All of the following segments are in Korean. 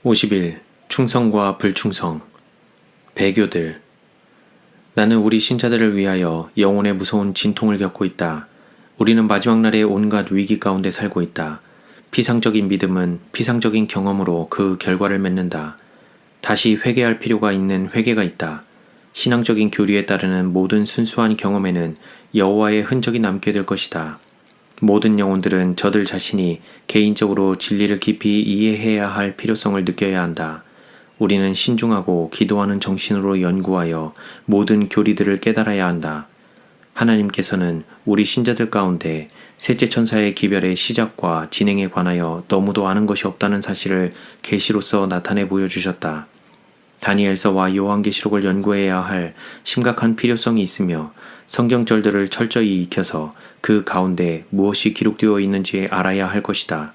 50일 충성과 불충성. 배교들. 나는 우리 신자들을 위하여 영혼의 무서운 진통을 겪고 있다. 우리는 마지막 날의 온갖 위기 가운데 살고 있다. 피상적인 믿음은 피상적인 경험으로 그 결과를 맺는다. 다시 회개할 필요가 있는 회개가 있다. 신앙적인 교리에 따르는 모든 순수한 경험에는 여호와의 흔적이 남게 될 것이다. 모든 영혼들은 저들 자신이 개인적으로 진리를 깊이 이해해야 할 필요성을 느껴야 한다. 우리는 신중하고 기도하는 정신으로 연구하여 모든 교리들을 깨달아야 한다. 하나님께서는 우리 신자들 가운데 셋째 천사의 기별의 시작과 진행에 관하여 너무도 아는 것이 없다는 사실을 계시로서 나타내 보여주셨다. 다니엘서와 요한계시록을 연구해야 할 심각한 필요성이 있으며 성경절들을 철저히 익혀서 그 가운데 무엇이 기록되어 있는지 알아야 할 것이다.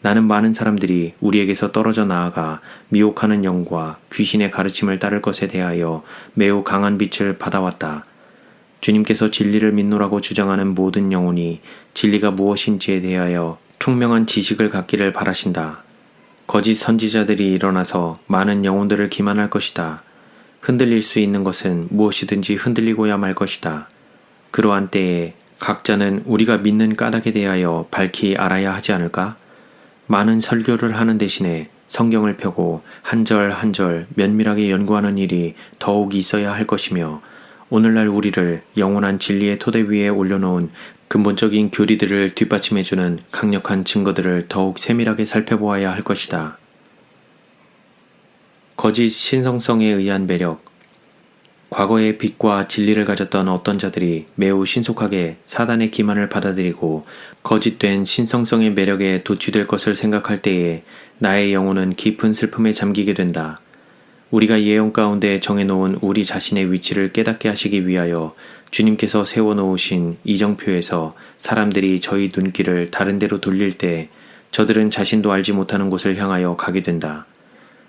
나는 많은 사람들이 우리에게서 떨어져 나아가 미혹하는 영과 귀신의 가르침을 따를 것에 대하여 매우 강한 빛을 받아왔다. 주님께서 진리를 믿노라고 주장하는 모든 영혼이 진리가 무엇인지에 대하여 총명한 지식을 갖기를 바라신다. 거짓 선지자들이 일어나서 많은 영혼들을 기만할 것이다. 흔들릴 수 있는 것은 무엇이든지 흔들리고야 말 것이다. 그러한 때에 각자는 우리가 믿는 까닭에 대하여 밝히 알아야 하지 않을까? 많은 설교를 하는 대신에 성경을 펴고 한 절 한 절 면밀하게 연구하는 일이 더욱 있어야 할 것이며 오늘날 우리를 영원한 진리의 토대 위에 올려놓은 근본적인 교리들을 뒷받침해주는 강력한 증거들을 더욱 세밀하게 살펴보아야 할 것이다. 거짓 신성성에 의한 매력. 과거의 빛과 진리를 가졌던 어떤 자들이 매우 신속하게 사단의 기만을 받아들이고 거짓된 신성성의 매력에 도취될 것을 생각할 때에 나의 영혼은 깊은 슬픔에 잠기게 된다. 우리가 예언 가운데 정해놓은 우리 자신의 위치를 깨닫게 하시기 위하여 주님께서 세워놓으신 이정표에서 사람들이 저희 눈길을 다른 데로 돌릴 때 저들은 자신도 알지 못하는 곳을 향하여 가게 된다.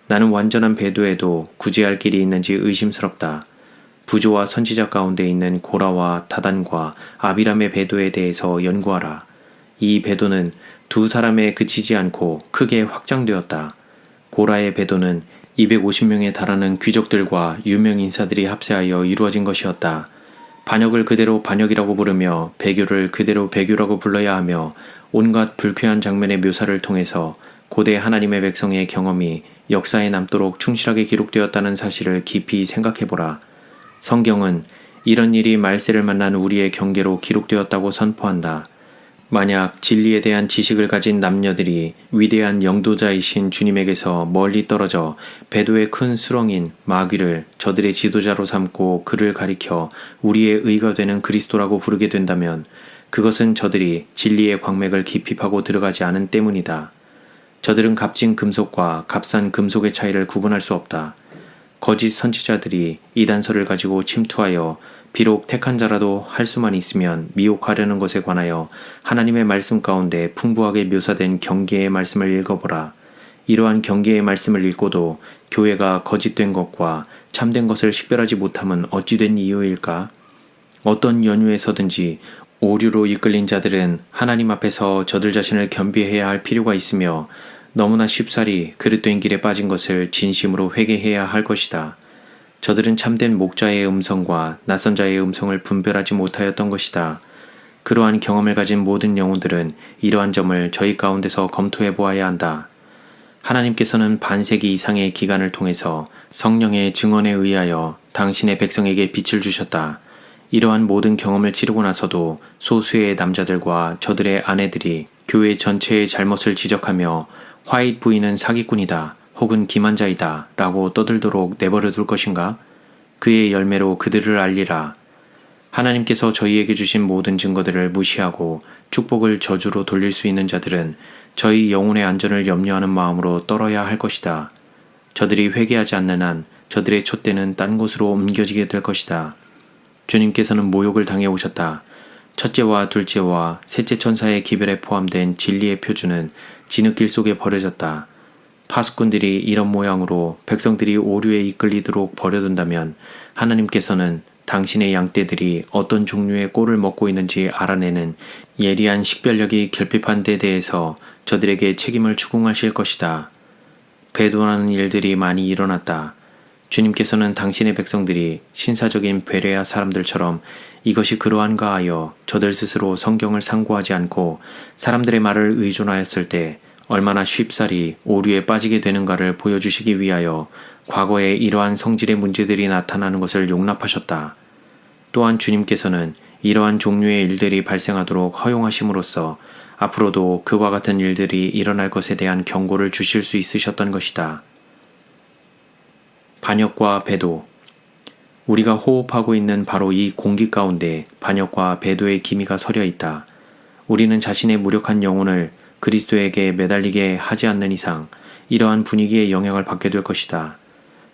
나는 완전한 배도에도 구제할 길이 있는지 의심스럽다. 부조와 선지자 가운데 있는 고라와 다단과 아비람의 배도에 대해서 연구하라. 이 배도는 두 사람에 그치지 않고 크게 확장되었다. 고라의 배도는 250명에 달하는 귀족들과 유명 인사들이 합세하여 이루어진 것이었다. 반역을 그대로 반역이라고 부르며 배교를 그대로 배교라고 불러야 하며 온갖 불쾌한 장면의 묘사를 통해서 고대 하나님의 백성의 경험이 역사에 남도록 충실하게 기록되었다는 사실을 깊이 생각해보라. 성경은 이런 일이 말세를 만난 우리의 경계로 기록되었다고 선포한다. 만약 진리에 대한 지식을 가진 남녀들이 위대한 영도자이신 주님에게서 멀리 떨어져 배도의 큰 수렁인 마귀를 저들의 지도자로 삼고 그를 가리켜 우리의 의가 되는 그리스도라고 부르게 된다면 그것은 저들이 진리의 광맥을 깊이 파고 들어가지 않은 때문이다. 저들은 값진 금속과 값싼 금속의 차이를 구분할 수 없다. 거짓 선지자들이 이단서를 가지고 침투하여 비록 택한 자라도 할 수만 있으면 미혹하려는 것에 관하여 하나님의 말씀 가운데 풍부하게 묘사된 경계의 말씀을 읽어보라. 이러한 경계의 말씀을 읽고도 교회가 거짓된 것과 참된 것을 식별하지 못함은 어찌 된 이유일까? 어떤 연유에서든지 오류로 이끌린 자들은 하나님 앞에서 저들 자신을 겸비해야 할 필요가 있으며 너무나 쉽사리 그릇된 길에 빠진 것을 진심으로 회개해야 할 것이다. 저들은 참된 목자의 음성과 낯선 자의 음성을 분별하지 못하였던 것이다. 그러한 경험을 가진 모든 영혼들은 이러한 점을 저희 가운데서 검토해 보아야 한다. 하나님께서는 반세기 이상의 기간을 통해서 성령의 증언에 의하여 당신의 백성에게 빛을 주셨다. 이러한 모든 경험을 치르고 나서도 소수의 남자들과 저들의 아내들이 교회 전체의 잘못을 지적하며 화이트 부인은 사기꾼이다 혹은 기만자이다 라고 떠들도록 내버려 둘 것인가? 그의 열매로 그들을 알리라. 하나님께서 저희에게 주신 모든 증거들을 무시하고 축복을 저주로 돌릴 수 있는 자들은 저희 영혼의 안전을 염려하는 마음으로 떨어야 할 것이다. 저들이 회개하지 않는 한 저들의 촛대는 딴 곳으로 옮겨지게 될 것이다. 주님께서는 모욕을 당해 오셨다. 첫째와 둘째와 셋째 천사의 기별에 포함된 진리의 표준은 진흙길 속에 버려졌다. 파수꾼들이 이런 모양으로 백성들이 오류에 이끌리도록 버려둔다면 하나님께서는 당신의 양떼들이 어떤 종류의 꼴을 먹고 있는지 알아내는 예리한 식별력이 결핍한 데 대해서 저들에게 책임을 추궁하실 것이다. 배도하는 일들이 많이 일어났다. 주님께서는 당신의 백성들이 신사적인 베레아 사람들처럼 이것이 그러한가 하여 저들 스스로 성경을 상고하지 않고 사람들의 말을 의존하였을 때 얼마나 쉽사리 오류에 빠지게 되는가를 보여주시기 위하여 과거에 이러한 성질의 문제들이 나타나는 것을 용납하셨다. 또한 주님께서는 이러한 종류의 일들이 발생하도록 허용하심으로써 앞으로도 그와 같은 일들이 일어날 것에 대한 경고를 주실 수 있으셨던 것이다. 반역과 배도. 우리가 호흡하고 있는 바로 이 공기 가운데 반역과 배도의 기미가 서려 있다. 우리는 자신의 무력한 영혼을 그리스도에게 매달리게 하지 않는 이상 이러한 분위기의 영향을 받게 될 것이다.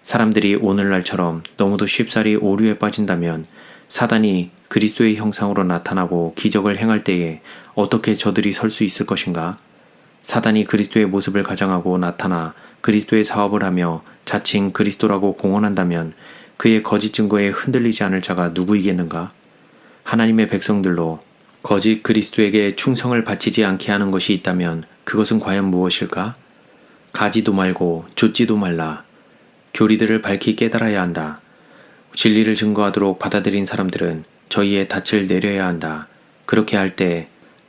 사람들이 오늘날처럼 너무도 쉽사리 오류에 빠진다면 사단이 그리스도의 형상으로 나타나고 기적을 행할 때에 어떻게 저들이 설 수 있을 것인가? 사단이 그리스도의 모습을 가장하고 나타나 그리스도의 사업을 하며 자칭 그리스도라고 공언한다면 그의 거짓 증거에 흔들리지 않을 자가 누구이겠는가? 하나님의 백성들로 거짓 그리스도에게 충성을 바치지 않게 하는 것이 있다면 그것은 과연 무엇일까? 가지도 말고 좇지도 말라. 교리들을 밝히 깨달아야 한다. 진리를 증거하도록 받아들인 사람들은 저희의 닻을 내려야 한다. 그렇게 할 때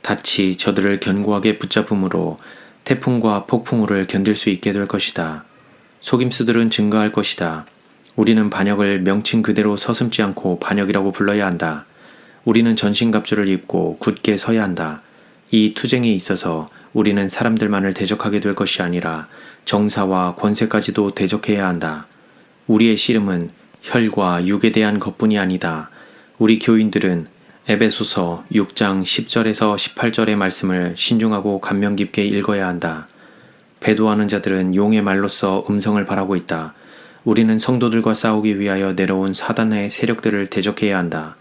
닻이 저들을 견고하게 붙잡음으로 태풍과 폭풍우를 견딜 수 있게 될 것이다. 속임수들은 증가할 것이다. 우리는 반역을 명칭 그대로 서슴지 않고 반역이라고 불러야 한다. 우리는 전신갑주를 입고 굳게 서야 한다. 이 투쟁에 있어서 우리는 사람들만을 대적하게 될 것이 아니라 정사와 권세까지도 대적해야 한다. 우리의 씨름은 혈과 육에 대한 것뿐이 아니다. 우리 교인들은 에베소서 6장 10절에서 18절의 말씀을 신중하고 감명 깊게 읽어야 한다. 배도하는 자들은 용의 말로써 음성을 바라고 있다. 우리는 성도들과 싸우기 위하여 내려온 사단의 세력들을 대적해야 한다.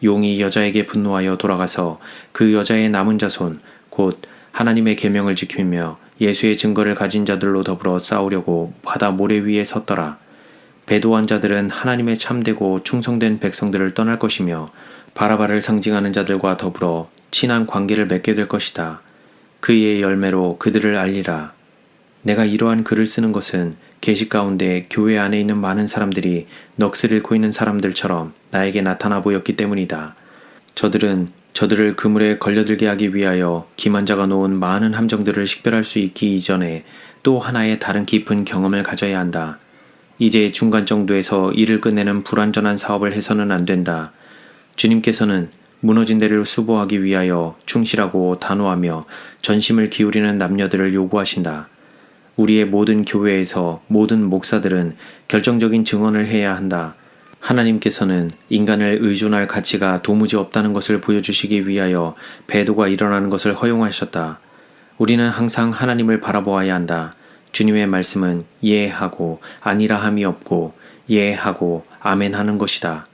용이 여자에게 분노하여 돌아가서 그 여자의 남은 자손, 곧 하나님의 계명을 지키며 예수의 증거를 가진 자들로 더불어 싸우려고 바다 모래 위에 섰더라. 배도한 자들은 하나님의 참되고 충성된 백성들을 떠날 것이며 바라바를 상징하는 자들과 더불어 친한 관계를 맺게 될 것이다. 그의 열매로 그들을 알리라. 내가 이러한 글을 쓰는 것은 계시 가운데 교회 안에 있는 많은 사람들이 넋을 잃고 있는 사람들처럼 나에게 나타나 보였기 때문이다. 저들은 저들을 그물에 걸려들게 하기 위하여 기만자가 놓은 많은 함정들을 식별할 수 있기 이전에 또 하나의 다른 깊은 경험을 가져야 한다. 이제 중간 정도에서 일을 끝내는 불완전한 사업을 해서는 안 된다. 주님께서는 무너진 데를 수보하기 위하여 충실하고 단호하며 전심을 기울이는 남녀들을 요구하신다. 우리의 모든 교회에서 모든 목사들은 결정적인 증언을 해야 한다. 하나님께서는 인간을 의존할 가치가 도무지 없다는 것을 보여주시기 위하여 배도가 일어나는 것을 허용하셨다. 우리는 항상 하나님을 바라보아야 한다. 주님의 말씀은 예하고 아니라 함이 없고 예하고 아멘 하는 것이다.